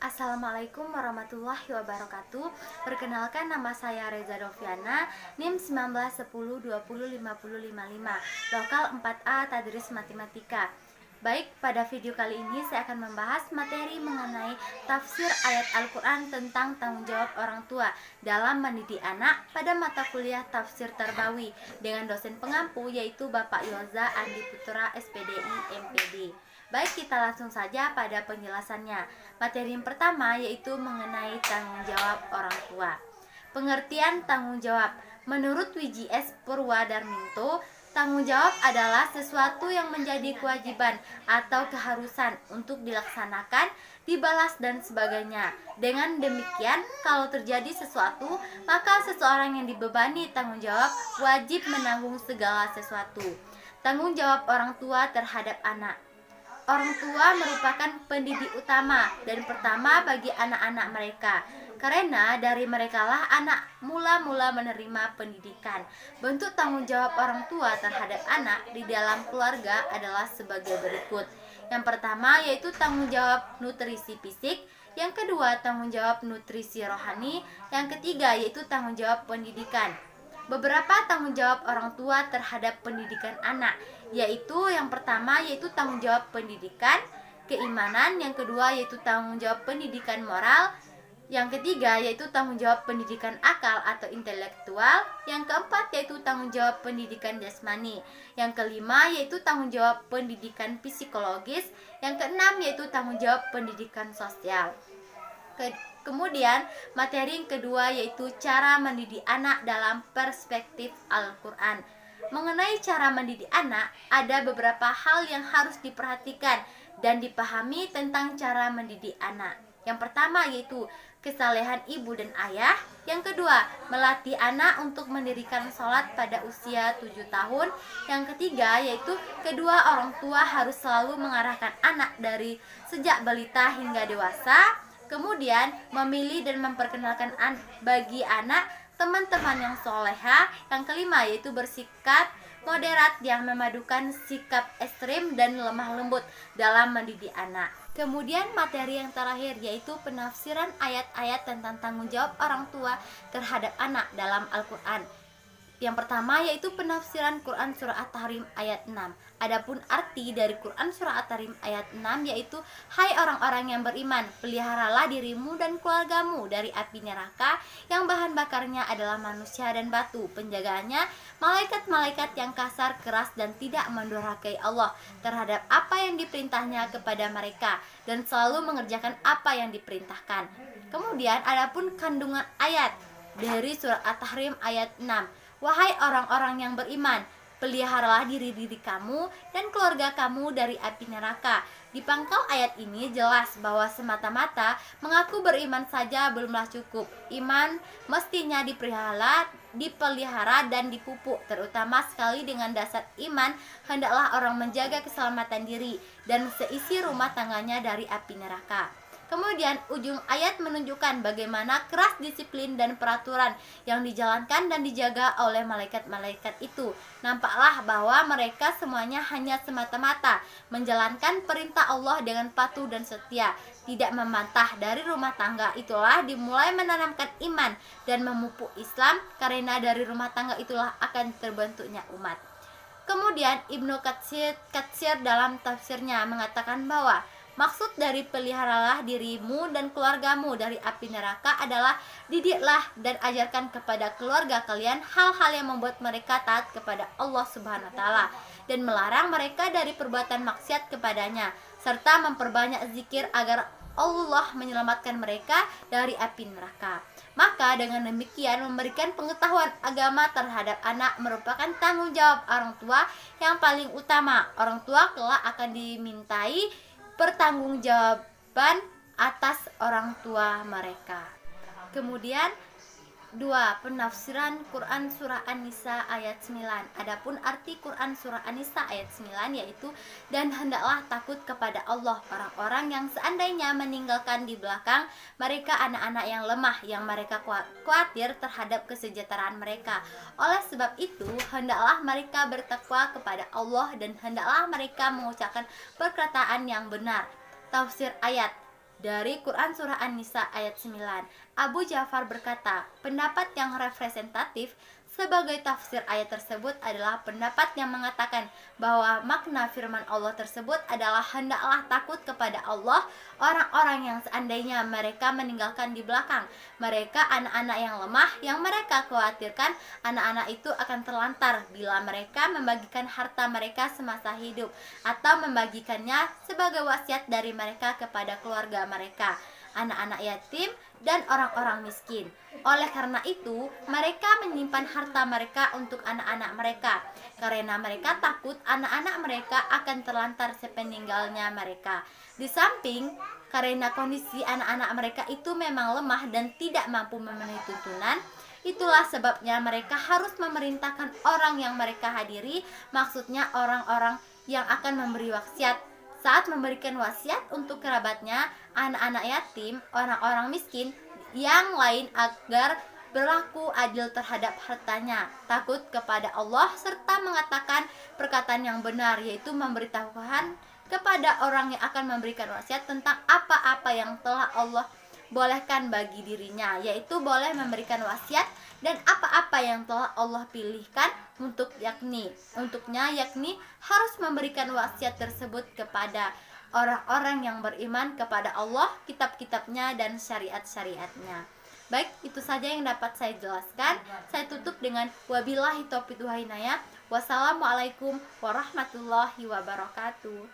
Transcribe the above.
Assalamualaikum warahmatullahi wabarakatuh. Perkenalkan, nama saya Reza Doviana, NIM 1910205055, lokal 4A Tadris Matematika. Baik, pada video kali ini saya akan membahas materi mengenai tafsir ayat Al-Quran tentang tanggung jawab orang tua dalam mendidik anak pada mata kuliah Tafsir Tarbawi dengan dosen pengampu yaitu Bapak Yoza Andi Putra SPDI MPD. Baik, kita langsung saja pada penjelasannya. Materi yang pertama yaitu mengenai tanggung jawab orang tua. Pengertian tanggung jawab. Menurut WGS Purwadarminto, tanggung jawab adalah sesuatu yang menjadi kewajiban atau keharusan untuk dilaksanakan, dibalas dan sebagainya. Dengan demikian, kalau terjadi sesuatu, maka seseorang yang dibebani tanggung jawab wajib menanggung segala sesuatu. Tanggung jawab orang tua terhadap anak. Orang tua merupakan pendidik utama dan pertama bagi anak-anak mereka, karena dari merekalah anak mula-mula menerima pendidikan. Bentuk tanggung jawab orang tua terhadap anak di dalam keluarga adalah sebagai berikut. Yang pertama yaitu tanggung jawab nutrisi fisik, yang kedua tanggung jawab nutrisi rohani, yang ketiga yaitu tanggung jawab pendidikan. Beberapa tanggung jawab orang tua terhadap pendidikan anak, yaitu yang pertama yaitu tanggung jawab pendidikan keimanan, yang kedua yaitu tanggung jawab pendidikan moral, yang ketiga yaitu tanggung jawab pendidikan akal atau intelektual, yang keempat yaitu tanggung jawab pendidikan jasmani, yang kelima yaitu tanggung jawab pendidikan psikologis, yang keenam yaitu tanggung jawab pendidikan sosial. Kemudian materi yang kedua yaitu cara mendidik anak dalam perspektif Al-Quran. Mengenai cara mendidik anak, ada beberapa hal yang harus diperhatikan dan dipahami tentang cara mendidik anak. Yang pertama yaitu kesalehan ibu dan ayah. Yang kedua, melatih anak untuk mendirikan sholat pada usia 7 tahun. Yang ketiga yaitu kedua orang tua harus selalu mengarahkan anak dari sejak balita hingga dewasa. Kemudian memilih dan memperkenalkan bagi anak teman-teman yang soleha. Yang kelima yaitu bersikap moderat yang memadukan sikap ekstrim dan lemah lembut dalam mendidik anak. Kemudian materi yang terakhir yaitu penafsiran ayat-ayat tentang tanggung jawab orang tua terhadap anak dalam Al-Quran. Yang pertama yaitu penafsiran Quran Surah At-Tahrim ayat 6. Adapun arti dari Quran Surah At-Tahrim ayat 6 yaitu, hai orang-orang yang beriman, peliharalah dirimu dan keluargamu dari api neraka yang bahan bakarnya adalah manusia dan batu. Penjagaannya malaikat-malaikat yang kasar, keras dan tidak mendurhakai Allah terhadap apa yang diperintahnya kepada mereka dan selalu mengerjakan apa yang diperintahkan. Kemudian adapun kandungan ayat dari Surah At-Tahrim ayat 6. Wahai orang-orang yang beriman, peliharalah diri-diri kamu dan keluarga kamu dari api neraka. Di pangkal ayat ini jelas bahwa semata-mata mengaku beriman saja belumlah cukup. Iman mestinya dipelihara dan dipupuk, terutama sekali dengan dasar iman, hendaklah orang menjaga keselamatan diri dan seisi rumah tangganya dari api neraka. Kemudian ujung ayat menunjukkan bagaimana keras disiplin dan peraturan yang dijalankan dan dijaga oleh malaikat-malaikat itu. Nampaklah bahwa mereka semuanya hanya semata-mata menjalankan perintah Allah dengan patuh dan setia, tidak membantah dari rumah tangga. Itulah dimulai menanamkan iman dan memupuk Islam, karena dari rumah tangga itulah akan terbentuknya umat. Kemudian Ibnu Katsir dalam tafsirnya mengatakan bahwa maksud dari peliharalah dirimu dan keluargamu dari api neraka adalah didiklah dan ajarkan kepada keluarga kalian hal-hal yang membuat mereka taat kepada Allah Subhanahu wa taala dan melarang mereka dari perbuatan maksiat kepadanya, serta memperbanyak zikir agar Allah menyelamatkan mereka dari api neraka. Maka dengan demikian memberikan pengetahuan agama terhadap anak merupakan tanggung jawab orang tua yang paling utama. Orang tua kelak akan dimintai pertanggungjawaban atas orang tua mereka. Kemudian 2. Penafsiran Quran Surah An-Nisa ayat 9. Adapun arti Quran Surah An-Nisa ayat 9 yaitu, dan hendaklah takut kepada Allah orang-orang yang seandainya meninggalkan di belakang mereka anak-anak yang lemah, yang mereka khawatir terhadap kesejahteraan mereka. Oleh sebab itu hendaklah mereka bertakwa kepada Allah dan hendaklah mereka mengucapkan perkataan yang benar. Tafsir ayat. Dari Quran Surah An-Nisa ayat 9, Abu Ja'far berkata, pendapat yang representatif sebagai tafsir ayat tersebut adalah pendapat yang mengatakan bahwa makna firman Allah tersebut adalah hendaklah takut kepada Allah orang-orang yang seandainya mereka meninggalkan di belakang mereka anak-anak yang lemah yang mereka khawatirkan anak-anak itu akan terlantar bila mereka membagikan harta mereka semasa hidup atau membagikannya sebagai wasiat dari mereka kepada keluarga mereka, anak-anak yatim dan orang-orang miskin. Oleh karena itu, mereka menyimpan harta mereka untuk anak-anak mereka, karena mereka takut anak-anak mereka akan terlantar sepeninggalnya mereka. Di samping, karena kondisi anak-anak mereka itu memang lemah dan tidak mampu memenuhi tuntunan, itulah sebabnya mereka harus memerintahkan orang yang mereka hadiri, maksudnya orang-orang yang akan memberi wasiat. Saat memberikan wasiat untuk kerabatnya, anak-anak yatim, orang-orang miskin, yang lain agar berlaku adil terhadap hartanya, takut kepada Allah, serta mengatakan perkataan yang benar, yaitu memberitahukan kepada orang yang akan memberikan wasiat tentang apa-apa yang telah Allah bolehkan bagi dirinya, yaitu boleh memberikan wasiat dan apa-apa yang telah Allah pilihkan untuknya yakni harus memberikan wasiat tersebut kepada orang-orang yang beriman kepada Allah, kitab-kitabnya dan syariat-syariatnya. Baik, itu saja yang dapat saya jelaskan. Saya tutup dengan wabillahi taufiq wal hidayah. Wassalamualaikum warahmatullahi wabarakatuh.